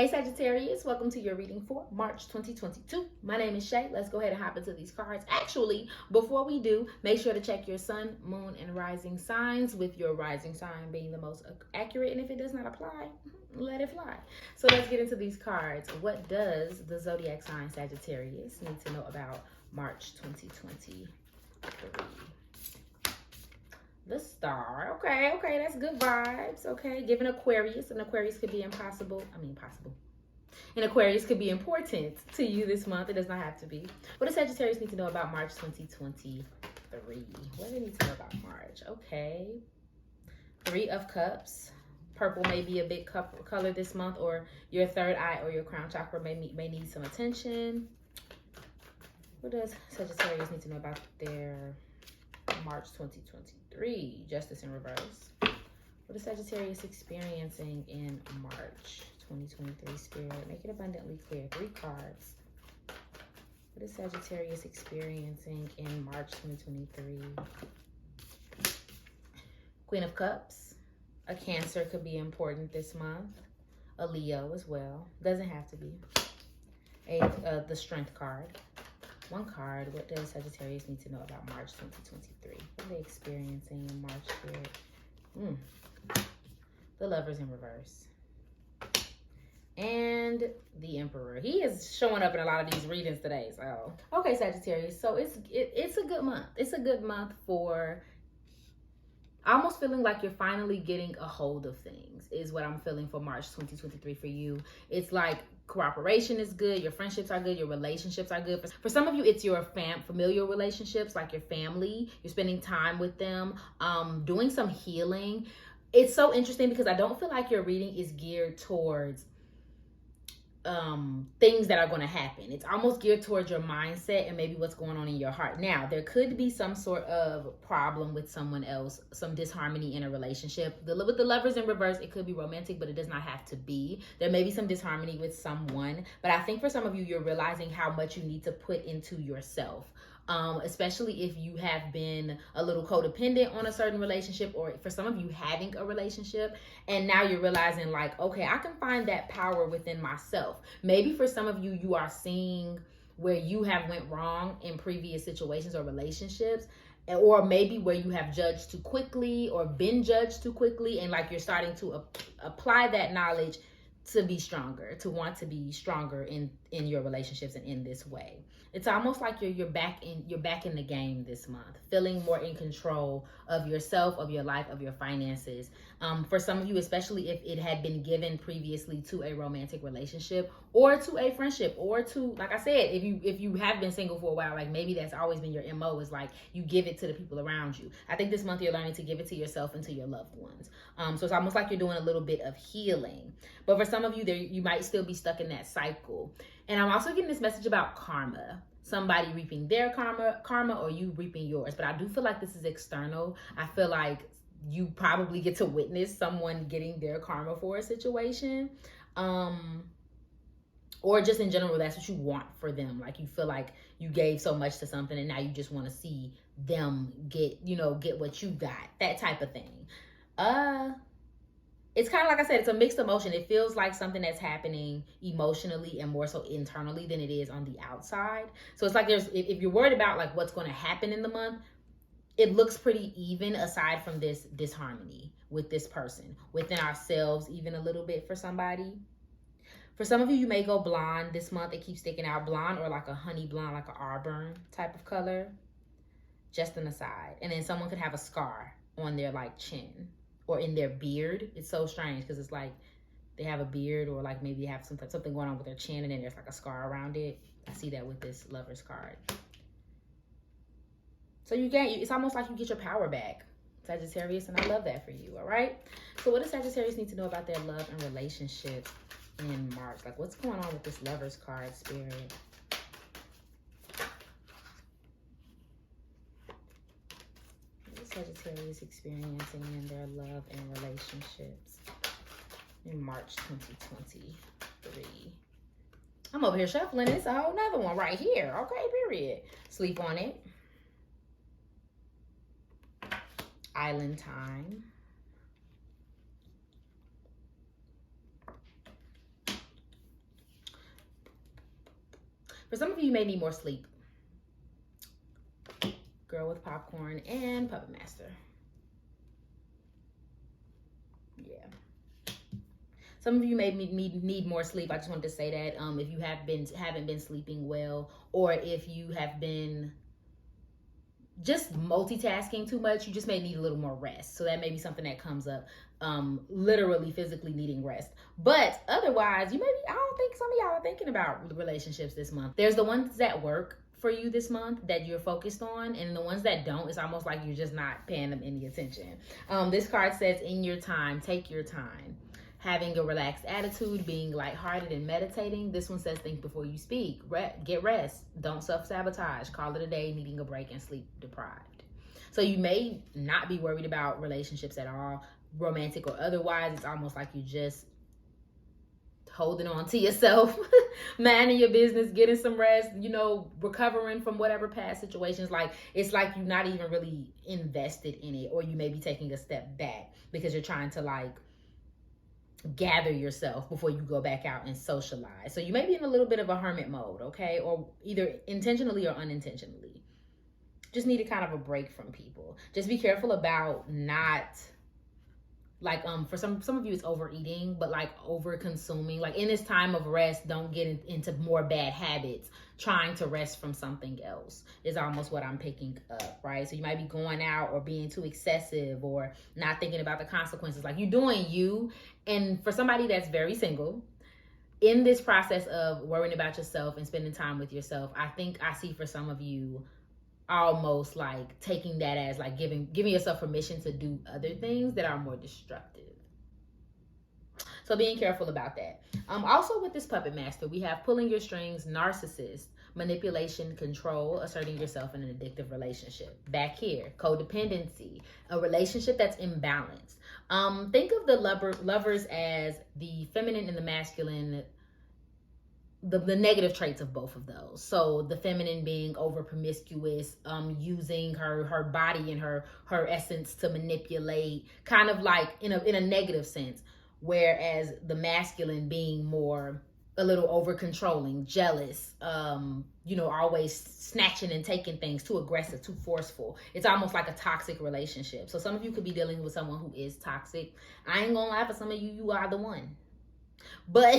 Hey Sagittarius, welcome to your reading for March 2022. My name is Shay. Let's go ahead and hop into these cards. Actually, before we do, make sure to check your sun, moon, and rising signs, with your rising sign being the most accurate. And if it does not apply, let it fly. So let's get into these cards. What does the zodiac sign Sagittarius need to know about March 2023? The Star. Okay, that's good vibes. Okay, given Aquarius, and Aquarius could be possible. And Aquarius could be important to you this month. It does not have to be. What does Sagittarius need to know about March 2023? What do they need to know about March? Okay. 3 of Cups. Purple may be a big color this month, or your third eye or your crown chakra may need some attention. What does Sagittarius need to know about their March 2023? Justice in reverse. What is Sagittarius experiencing in March 2023? Spirit, make it abundantly clear. 3 cards. What is Sagittarius experiencing in March 2023? Queen of Cups. A Cancer could be important this month. A Leo as well. Doesn't have to be. The Strength card. 1 card. What does Sagittarius need to know about March 2023? What are they experiencing in March, Spirit? The Lovers in reverse. And the Emperor. He is showing up in a lot of these readings today. So, okay, Sagittarius. So it's a good month. It's a good month for almost feeling like you're finally getting a hold of things, is what I'm feeling for March 2023 for you. It's like cooperation is good, your friendships are good, your relationships are good. For some of you, it's your familiar relationships, like your family. You're spending time with them, doing some healing. It's so interesting because I don't feel like your reading is geared towards things that are going to happen. It's almost geared towards your mindset and maybe what's going on in your heart. Now, there could be some sort of problem with someone else, some disharmony in a relationship. With the Lovers in reverse, it could be romantic, but it does not have to be. There may be some disharmony with someone, but I think for some of you, you're realizing how much you need to put into yourself. Especially if you have been a little codependent on a certain relationship, or for some of you having a relationship, and now you're realizing like, okay, I can find that power within myself. Maybe for some of you, you are seeing where you have went wrong in previous situations or relationships, or maybe where you have judged too quickly or been judged too quickly, and like you're starting to apply that knowledge to be stronger, to want to be stronger in your relationships and in this way. It's almost like you're back in the game this month, feeling more in control of yourself, of your life, of your finances. For some of you, especially if it had been given previously to a romantic relationship or to a friendship, or to, like I said, if you have been single for a while, like maybe that's always been your MO, is like you give it to the people around you. I think this month you're learning to give it to yourself and to your loved ones. So it's almost like you're doing a little bit of healing. But for some of you, you might still be stuck in that cycle. And I'm also getting this message about karma. Somebody reaping their karma, or you reaping yours. But I do feel like this is external. I feel like you probably get to witness someone getting their karma for a situation. Or just in general, that's what you want for them. Like you feel like you gave so much to something and now you just want to see them get what you got. That type of thing. It's kind of like I said, it's a mixed emotion. It feels like something that's happening emotionally and more so internally than it is on the outside. So it's like if you're worried about like what's going to happen in the month, it looks pretty even aside from this disharmony with this person, within ourselves, even a little bit for somebody. For some of you, you may go blonde this month. It keeps sticking out. Blonde, or like a honey blonde, like an auburn type of color. Just an aside. And then someone could have a scar on their like chin, or in their beard. It's so strange because it's like they have a beard, or like maybe they have something going on with their chin, and then there's like a scar around it. I see that with this Lovers card. So it's almost like you get your power back, Sagittarius, and I love that for you, all right? So what does Sagittarius need to know about their love and relationships in March? Like what's going on with this Lovers card, Spirit? Sagittarius experiencing in their love and relationships in March 2023. I'm over here shuffling. It's a whole nother one right here. Okay, period. Sleep on it. Island time. For some of you, you may need more sleep. Girl with popcorn and puppet master. Yeah. Some of you may need more sleep. I just wanted to say that if you haven't been sleeping well, or if you have been just multitasking too much, you just may need a little more rest. So that may be something that comes up, literally physically needing rest. But otherwise, I don't think some of y'all are thinking about relationships this month. There's the ones that work for you this month that you're focused on, and the ones that don't, it's almost like you're just not paying them any attention. This card says, in your time, take your time. Having a relaxed attitude, being lighthearted, and meditating. This one says, think before you speak. Get rest. Don't self-sabotage. Call it a day, needing a break, and sleep deprived. So you may not be worried about relationships at all, romantic or otherwise. It's almost like you just holding on to yourself, minding your business, getting some rest, recovering from whatever past situations. Like, it's like you're not even really invested in it, or you may be taking a step back because you're trying to gather yourself before you go back out and socialize. So you may be in a little bit of a hermit mode, okay? Or either intentionally or unintentionally. Just need a kind of a break from people. Just be careful about not, for some of you it's overeating, but over consuming. In this time of rest, don't get into more bad habits. Trying to rest from something else is almost what I'm picking up, right? So you might be going out or being too excessive or not thinking about the consequences. You're doing you. And for somebody that's very single, in this process of worrying about yourself and spending time with yourself, I think I see for some of you almost taking that as giving yourself permission to do other things that are more destructive. So being careful about that. Also with this puppet master, we have pulling your strings, narcissist, manipulation, control, asserting yourself in an addictive relationship. Back here, codependency, a relationship that's imbalanced. Think of the lovers as the feminine and the masculine, the negative traits of both of those. So the feminine being over promiscuous, using her body and her essence to manipulate, kind of in a negative sense. Whereas the masculine being more a little over controlling, jealous, always snatching and taking things, too aggressive, too forceful. It's almost like a toxic relationship. So some of you could be dealing with someone who is toxic. I ain't gonna lie, for some of you, you are the one. But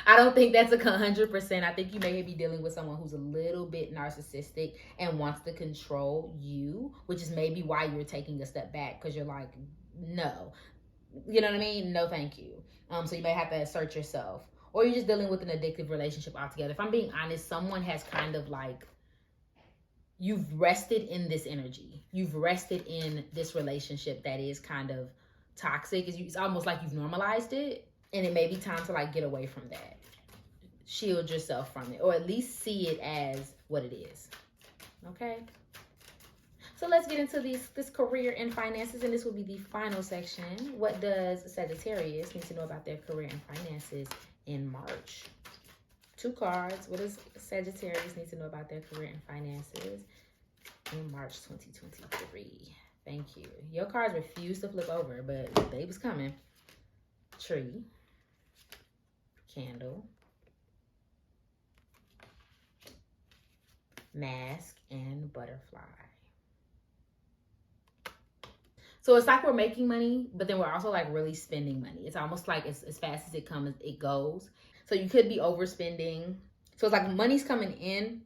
I don't think that's 100%. I think you may be dealing with someone who's a little bit narcissistic and wants to control you, which is maybe why you're taking a step back, because you're like, no. You know what I mean? No, thank you. So you may have to assert yourself. Or you're just dealing with an addictive relationship altogether. If I'm being honest, someone has kind of you've rested in this energy. You've rested in this relationship that is kind of toxic. It's almost like you've normalized it. And it may be time to get away from that. Shield yourself from it. Or at least see it as what it is. Okay? So let's get into this career and finances, and this will be the final section. What does Sagittarius need to know about their career and finances in March? 2 cards. What does Sagittarius need to know about their career and finances in March 2023? Thank you. Your cards refuse to flip over, but they was coming. Tree. Candle. Mask and butterfly. So it's like we're making money, but then we're also really spending money. It's almost like as fast as it comes, it goes. So you could be overspending. So it's money's coming in.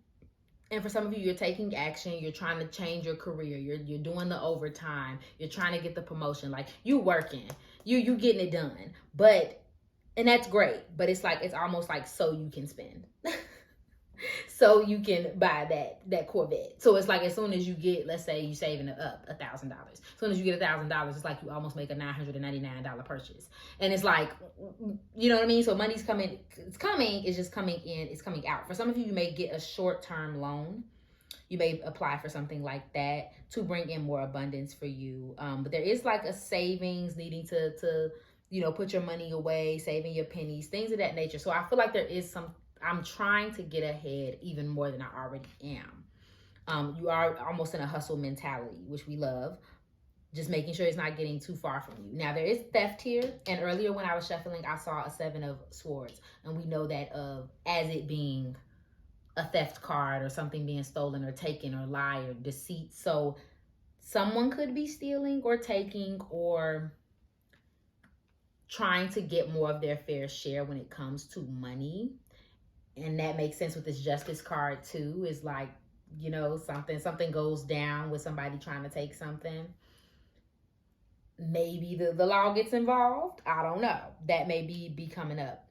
And for some of you, you're taking action. You're trying to change your career. You're doing the overtime. You're trying to get the promotion. You working. You getting it done. And that's great. But it's almost so you can spend. So you can buy that Corvette. So it's as soon as you get, let's say you saving up $1,000. As soon as you get $1,000, it's you almost make a $999 purchase. And it's you know what I mean? So money's coming. It's coming. It's just coming in. It's coming out. For some of you, you may get a short-term loan. You may apply for something like that to bring in more abundance for you. But there is a savings, needing to put your money away, saving your pennies, things of that nature. So I feel there is I'm trying to get ahead even more than I already am. You are almost in a hustle mentality, which we love. Just making sure it's not getting too far from you. Now, there is theft here. And earlier when I was shuffling, I saw a 7 of Swords. And we know that as it being a theft card or something being stolen or taken or lie or deceit. So someone could be stealing or taking or trying to get more of their fair share when it comes to money. And that makes sense with this justice card too. Is like, you know, something goes down with somebody trying to take something. Maybe the law gets involved. I don't know. That may be coming up.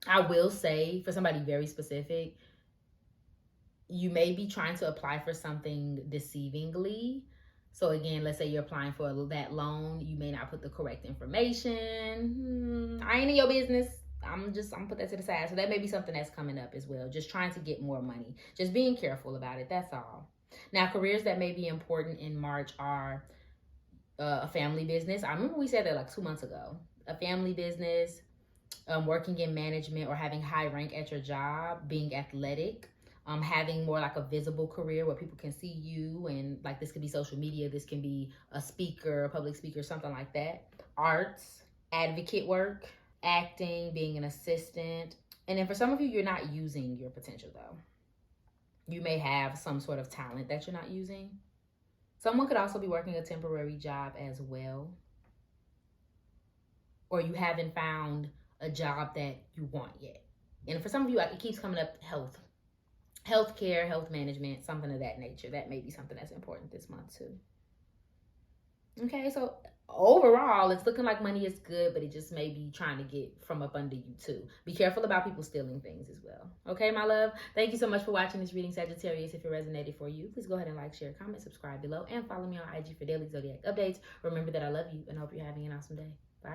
I will say, for somebody very specific, you may be trying to apply for something deceivingly. So again, let's say you're applying for that loan, you may not put the correct information. I ain't in your business. I'm gonna put that to the side. So that may be something that's coming up as well. Just trying to get more money. Just being careful about it. That's all. Now, careers that may be important in March are a family business. I remember we said that like 2 months ago. A family business, working in management or having high rank at your job, being athletic, having more like a visible career where people can see you, and like this could be social media, this can be a speaker, a public speaker, something like that. Arts, advocate work, acting, being an assistant. And then for some of you, you're not using your potential though. You may have some sort of talent that you're not using. Someone could also be working a temporary job as well. Or you haven't found a job that you want yet. And for some of you, it keeps coming up healthcare, health management, something of that nature. That may be something that's important this month too. Okay, so overall, it's looking like money is good, but it just may be trying to get from up under you too. Be careful about people stealing things as well. Okay, my love? Thank you so much for watching this reading, Sagittarius. If it resonated for you, please go ahead and like, share, comment, subscribe below, and follow me on IG for daily zodiac updates. Remember that I love you and hope you're having an awesome day. Bye.